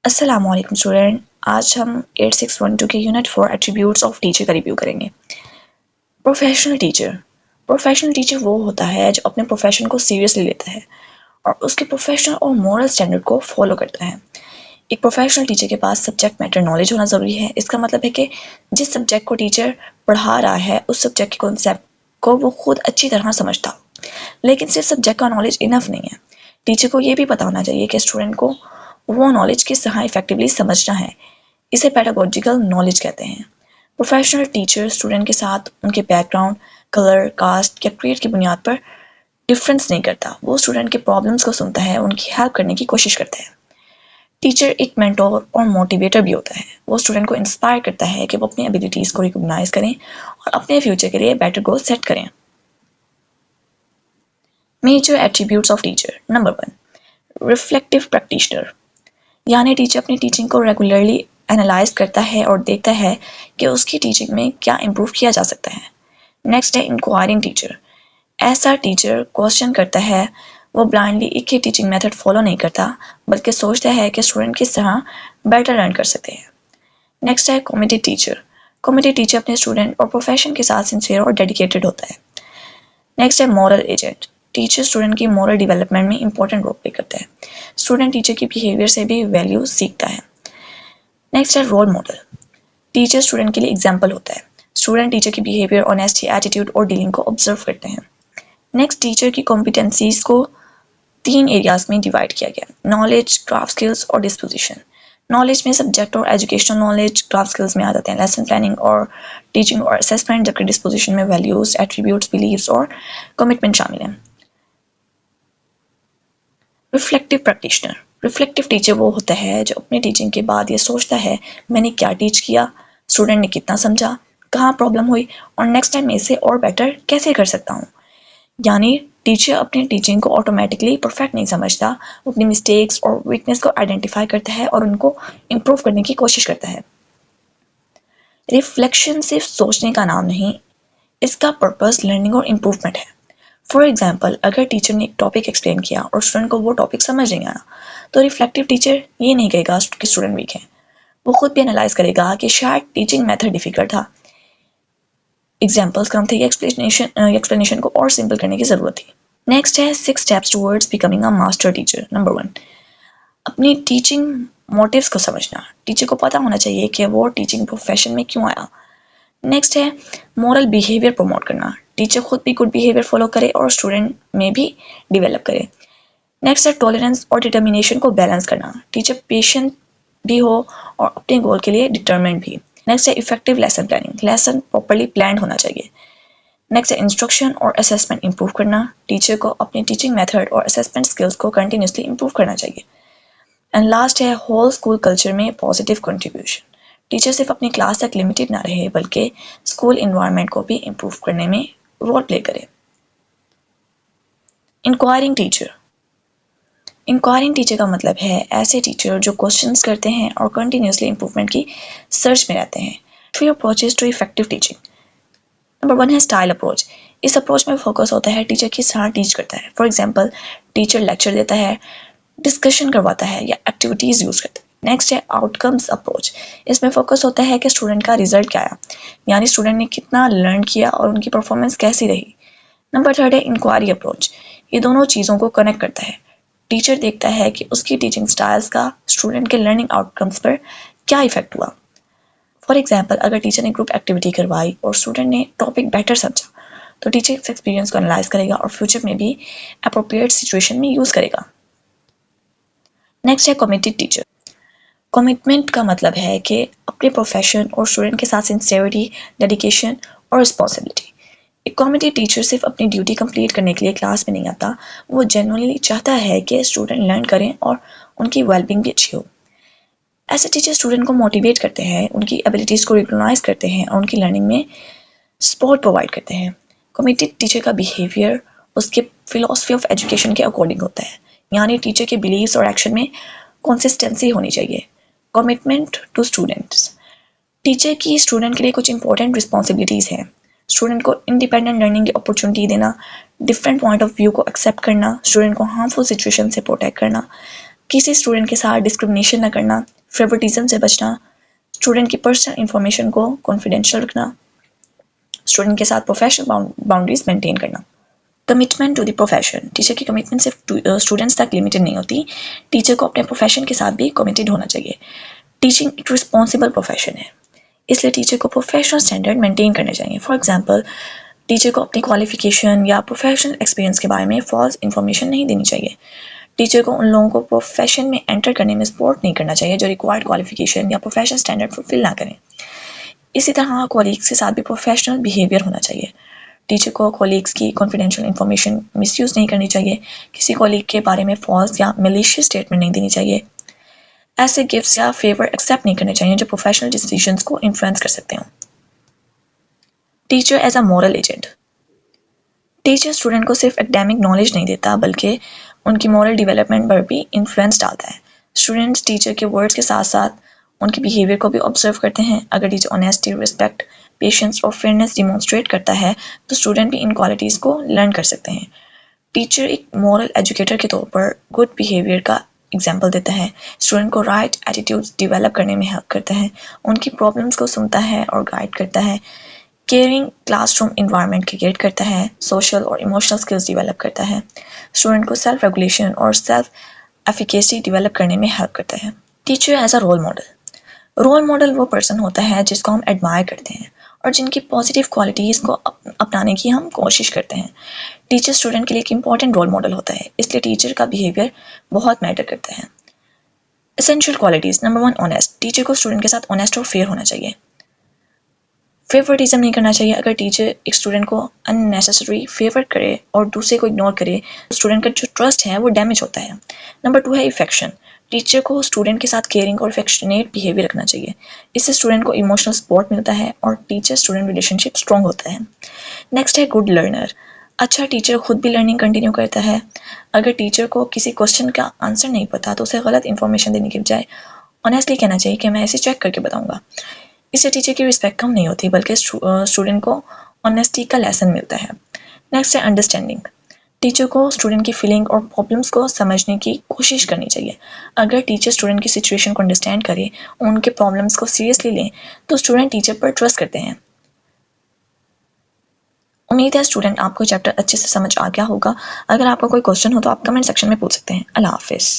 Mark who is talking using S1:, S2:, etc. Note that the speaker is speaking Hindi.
S1: अस्सलामुअलैकुम स्टूडेंट। आज हम 8612 के यूनिट 4 एट्रीब्यूट्स ऑफ टीचर का रिव्यू करेंगे। प्रोफेशनल टीचर वो होता है जो अपने प्रोफेशन को सीरियसली लेता है और उसके प्रोफेशनल और मॉरल स्टैंडर्ड को फॉलो करता है। एक प्रोफेशनल टीचर के पास सब्जेक्ट मैटर नॉलेज होना ज़रूरी है। इसका मतलब है कि जिस सब्जेक्ट को टीचर पढ़ा रहा है उस सब्जेक्ट के कॉन्सेप्ट को वो खुद अच्छी तरह समझता हो। लेकिन सिर्फ सब्जेक्ट का नॉलेज इनफ नहीं है। टीचर को ये भी पता होना चाहिए कि स्टूडेंट को वो नॉलेज किस तरह इफेक्टिवली समझना है। इसे पेडागोजिकल नॉलेज कहते हैं। प्रोफेशनल टीचर स्टूडेंट के साथ उनके बैकग्राउंड, कलर, कास्ट या क्रिएट की बुनियाद पर डिफरेंस नहीं करता। वो स्टूडेंट के प्रॉब्लम्स को सुनता है, उनकी हेल्प करने की कोशिश करता है। टीचर एक मेंटोर और मोटिवेटर भी होता है। वो स्टूडेंट को इंस्पायर करता है कि वो अपनी एबिलिटीज़ को रिकॉग्नाइज करें और अपने फ्यूचर के लिए बेटर गोल सेट करें। Major attributes of teacher. Number 1, reflective practitioner, यानी टीचर अपनी टीचिंग को रेगुलरली एनालाइज करता है और देखता है कि उसकी टीचिंग में क्या इम्प्रूव किया जा सकता है। नेक्स्ट है इंक्वायरिंग टीचर। ऐसा टीचर क्वेश्चन करता है। वो ब्लाइंडली एक ही टीचिंग मेथड फॉलो नहीं करता बल्कि सोचता है कि स्टूडेंट किस तरह बेटर लर्न कर सकते हैं। नेक्स्ट है कमिटेड टीचर। कमिटेड टीचर अपने स्टूडेंट और प्रोफेशन के साथ सिंसियर और डेडिकेटेड होता है। नेक्स्ट है मॉरल एजेंट। टीचर स्टूडेंट की मॉरल डेवलपमेंट में इंपॉर्टेंट रोल प्ले करता है। स्टूडेंट टीचर की बिहेवियर से भी वैल्यू सीखता है। नेक्स्ट है रोल मॉडल। टीचर स्टूडेंट के लिए एग्जाम्पल होता है। स्टूडेंट टीचर की बिहेवियर, ऑनेस्टी, एटीट्यूड और डीलिंग को ऑब्जर्व करते हैं। नेक्स्ट, टीचर की कॉम्पिटेंसीज को 3 एरियाज में डिवाइड किया गया: नॉलेज, क्राफ्ट स्किल्स और डिस्पोजिशन। नॉलेज में सब्जेक्ट और एजुकेशनल नॉलेज, क्राफ्ट स्किल्स में आ जाते हैं लेसन प्लानिंग और टीचिंग और असेसमेंट, जबकि डिस्पोजिशन में वैल्यूज, एट्रीब्यूट्स, बिलीव्स और कमिटमेंट शामिल हैं। Reflective practitioner. रिफ्लेक्टिव टीचर वो होता है जो अपनी टीचिंग के बाद ये सोचता है मैंने क्या टीच किया, स्टूडेंट ने कितना समझा, कहाँ प्रॉब्लम हुई और नेक्स्ट टाइम मैं इसे और बेटर कैसे कर सकता हूँ। यानी टीचर अपनी टीचिंग को ऑटोमेटिकली परफेक्ट नहीं समझता, वो अपनी मिस्टेक्स और वीकनेस को आइडेंटिफाई करता है और उनको इम्प्रूव करने की कोशिश करता है। रिफ्लेक्शन सिर्फ सोचने का नाम नहीं, इसका पर्पस लर्निंग और इम्प्रूवमेंट है। फॉर एग्जाम्पल, अगर टीचर ने एक टॉपिक एक्सप्लेन किया और स्टूडेंट को वो टॉपिक समझ नहीं आया, तो रिफ्लेक्टिव टीचर ये नहीं कहेगा कि स्टूडेंट वीक है। वो खुद भी एनालाइज करेगा कि शायद टीचिंग मेथड डिफिकल्ट था, एग्जाम्पल्स कम थे, एक्सप्लेनेशन को और सिंपल करने की ज़रूरत थी। नेक्स्ट है 6 steps towards becoming a master teacher. Number 1, अपनी टीचिंग मोटिव्स को समझना। टीचर को पता होना चाहिए कि वो टीचिंग प्रोफेशन में क्यों आया। नेक्स्ट है मॉरल बिहेवियर प्रमोट करना। टीचर खुद भी गुड बिहेवियर फॉलो करे और स्टूडेंट में भी डेवलप करे। नेक्स्ट है टॉलरेंस और डिटर्मिनेशन को बैलेंस करना। टीचर पेशेंट भी हो और अपने गोल के लिए डिटर्मिनेंट भी। नेक्स्ट है effective lesson planning. Lesson properly plan होना चाहिए। नेक्स्ट है इंस्ट्रक्शन और असेसमेंट इंप्रूव करना। टीचर को अपनी टीचिंग मेथड और असेसमेंट स्किल्स को कंटिन्यूसली इंप्रूव करना चाहिए। एंड लास्ट है होल स्कूल कल्चर में पॉजिटिव कंट्रीब्यूशन। टीचर सिर्फ अपनी क्लास तक लिमिटेड ना रहे बल्कि स्कूल इन्वायरमेंट को भी इंप्रूव करने में रोल प्ले करे। Enquiring teacher. इंक्वायरिंग टीचर का मतलब है ऐसे टीचर जो क्वेश्चंस करते हैं और कंटिन्यूसली इंप्रूवमेंट की सर्च में रहते हैं। 3 approaches to effective teaching. Number 1 है स्टाइल अप्रोच। इस अप्रोच में फोकस होता है टीचर किस तरह टीच करता है। फॉर एग्जाम्पल, टीचर लेक्चर देता है, डिस्कशन करवाता है या एक्टिविटीज़ यूज़ करता है। नेक्स्ट है आउटकम्स अप्रोच। इसमें फोकस होता है कि स्टूडेंट का रिजल्ट क्या आया, यानी स्टूडेंट ने कितना लर्न किया और उनकी परफॉर्मेंस कैसी रही। नंबर 3 है इंक्वायरी अप्रोच। ये दोनों चीज़ों को कनेक्ट करता है। टीचर देखता है कि उसकी टीचिंग स्टाइल्स का स्टूडेंट के लर्निंग आउटकम्स पर क्या इफेक्ट हुआ। फॉर एग्जाम्पल, अगर टीचर ने ग्रुप एक्टिविटी करवाई और स्टूडेंट ने टॉपिक बेटर समझा, तो टीचर इस एक्सपीरियंस को एनालाइज करेगा और फ्यूचर में भी अप्रोप्रिएट सिचुएशन में यूज़ करेगा। नेक्स्ट है कमिटेड टीचर। कमिटमेंट का मतलब है कि अपने प्रोफेशन और स्टूडेंट के साथ सिंसियरिटी, डेडिकेशन और रिस्पॉन्सिबिलिटी। एक कमिटेड टीचर सिर्फ अपनी ड्यूटी कंप्लीट करने के लिए क्लास में नहीं आता, वो जेन्युइनली चाहता है कि स्टूडेंट लर्न करें और उनकी वेलबींग भी अच्छी हो। ऐसे टीचर स्टूडेंट को मोटिवेट करते हैं, उनकी एबिलिटीज़ को रिकॉग्नाइज करते हैं और उनकी लर्निंग में सपोर्ट प्रोवाइड करते हैं। कमिटेड टीचर का बिहेवियर उसके फिलॉसफी ऑफ एजुकेशन के अकॉर्डिंग होता है, यानी टीचर के बिलीव्स और एक्शन में कंसिस्टेंसी होनी चाहिए। Commitment to students. टीचर की स्टूडेंट के लिए कुछ इंपॉर्टेंट रिस्पॉन्सिबिलिटीज़ हैं। स्टूडेंट को इंडिपेंडेंट लर्निंग की अपॉर्चुनिटी देना, डिफरेंट पॉइंट ऑफ व्यू को एक्सेप्ट करना, स्टूडेंट को हार्मफुल सिचुएशन से प्रोटेक्ट करना, किसी स्टूडेंट के साथ डिस्क्रिमिनेशन न करना, फेवरेटिज्म से बचना, स्टूडेंट की पर्सनल इंफॉर्मेशन को कॉन्फिडेंशियल रखना, स्टूडेंट के साथ प्रोफेशनल बाउंड्रीज मेंटेन करना। Commitment to the profession, teacher की कमिटमेंट सिर्फ स्टूडेंट्स तक लिमिटेड नहीं होती, टीचर को अपने प्रोफेशन के साथ भी कमिटेड होना चाहिए। टीचिंग एक रिस्पॉन्सिबल प्रोफेशन है, इसलिए टीचर को प्रोफेशनल स्टैंडर्ड मेंटेन करने चाहिए। फॉर एग्जांपल, टीचर को अपनी क्वालिफिकेशन या प्रोफेशनल एक्सपीरियंस के बारे में फॉल्स इन्फॉर्मेशन नहीं देनी चाहिए। टीचर को उन लोगों को प्रोफेशन में एंटर करने में सपोर्ट नहीं करना चाहिए जो रिक्वायर्ड क्वालिफिकेशन या प्रोफेशनल स्टैंडर्ड फुलफिल ना करें। इसी तरह कॉलीग्स के साथ भी प्रोफेशनल बिहेवियर होना चाहिए। टीचर को कॉलीग्स की कॉन्फिडेंशियल इन्फॉर्मेशन मिसयूज़ नहीं करनी चाहिए, किसी कॉलीग के बारे में फॉल्स या मलिशियस स्टेटमेंट नहीं देनी चाहिए, ऐसे गिफ्ट्स या फेवर एक्सेप्ट नहीं करने चाहिए जो प्रोफेशनल डिसीजंस को इन्फ्लुएंस कर सकते हों। Teacher as a moral agent, teacher student को सिर्फ एकेडमिक नॉलेज नहीं देता बल्कि उनकी मॉरल डेवलपमेंट पर भी इन्फ्लुएंस डालता है। स्टूडेंट्स टीचर के वर्ड्स के साथ साथ उनके बिहेवियर को भी ऑब्जर्व करते हैं। अगर टीचर ऑनेस्टी, रिस्पेक्ट, पेशेंस और फेयरनेस डिमॉन्स्ट्रेट करता है तो स्टूडेंट भी इन क्वालिटीज़ को लर्न कर सकते हैं। टीचर एक मॉरल एजुकेटर के तौर पर गुड बिहेवियर का एग्जाम्पल देता है, स्टूडेंट को राइट एटीट्यूड्स डेवलप करने में हेल्प करता है, उनकी प्रॉब्लम्स को सुनता है और गाइड करता है, केयरिंग क्लासरूम इन्वायरमेंट क्रिएट करता है, सोशल और इमोशनल स्किल्स डेवलप करता है, स्टूडेंट को सेल्फ रेगुलेशन और सेल्फ एफिकेसी डेवलप करने में हेल्प करता है। Teacher as a role model वो पर्सन होता है जिसको हम एडमायर करते हैं और जिनकी पॉजिटिव क्वालिटीज़ को अपनाने की हम कोशिश करते हैं। टीचर स्टूडेंट के लिए एक इंपॉर्टेंट रोल मॉडल होता है, इसलिए टीचर का बिहेवियर बहुत मैटर करता है। Essential qualities, number 1, honest. Teacher को स्टूडेंट के साथ ऑनेस्ट और फेयर होना चाहिए, फेवरेटिज्म नहीं करना चाहिए। अगर टीचर एक स्टूडेंट को अननेसेसरी फेवर करे और दूसरे को इग्नोर करे तो स्टूडेंट का जो ट्रस्ट है वो डैमेज होता है। नंबर 2 है इफेक्शन। टीचर को स्टूडेंट के साथ केयरिंग और अफेक्शनेट बिहेवियर रखना चाहिए, इससे स्टूडेंट को इमोशनल सपोर्ट मिलता है और टीचर स्टूडेंट रिलेशनशिप स्ट्रॉन्ग होता है। नेक्स्ट है गुड लर्नर। अच्छा टीचर खुद भी लर्निंग कंटिन्यू करता है। अगर टीचर को किसी क्वेश्चन का आंसर नहीं पता तो उसे गलत इन्फॉर्मेशन देने के बजाय ऑनेस्टली कहना चाहिए कि मैं इसे चेक करके बताऊंगा। इससे टीचर की रिस्पेक्ट कम नहीं होती बल्कि स्टूडेंट को ऑनेस्टी का लेसन मिलता है। नेक्स्ट है अंडरस्टैंडिंग। टीचर को स्टूडेंट की फीलिंग और प्रॉब्लम्स को समझने की कोशिश करनी चाहिए। अगर टीचर स्टूडेंट की सिचुएशन को अंडरस्टैंड करे और उनके प्रॉब्लम्स को सीरियसली लें तो स्टूडेंट टीचर पर ट्रस्ट करते हैं। उम्मीद है स्टूडेंट आपको चैप्टर अच्छे से समझ आ गया होगा। अगर आपका कोई क्वेश्चन हो तो आप कमेंट सेक्शन में पूछ सकते हैं। अल्लाह हाफिज़।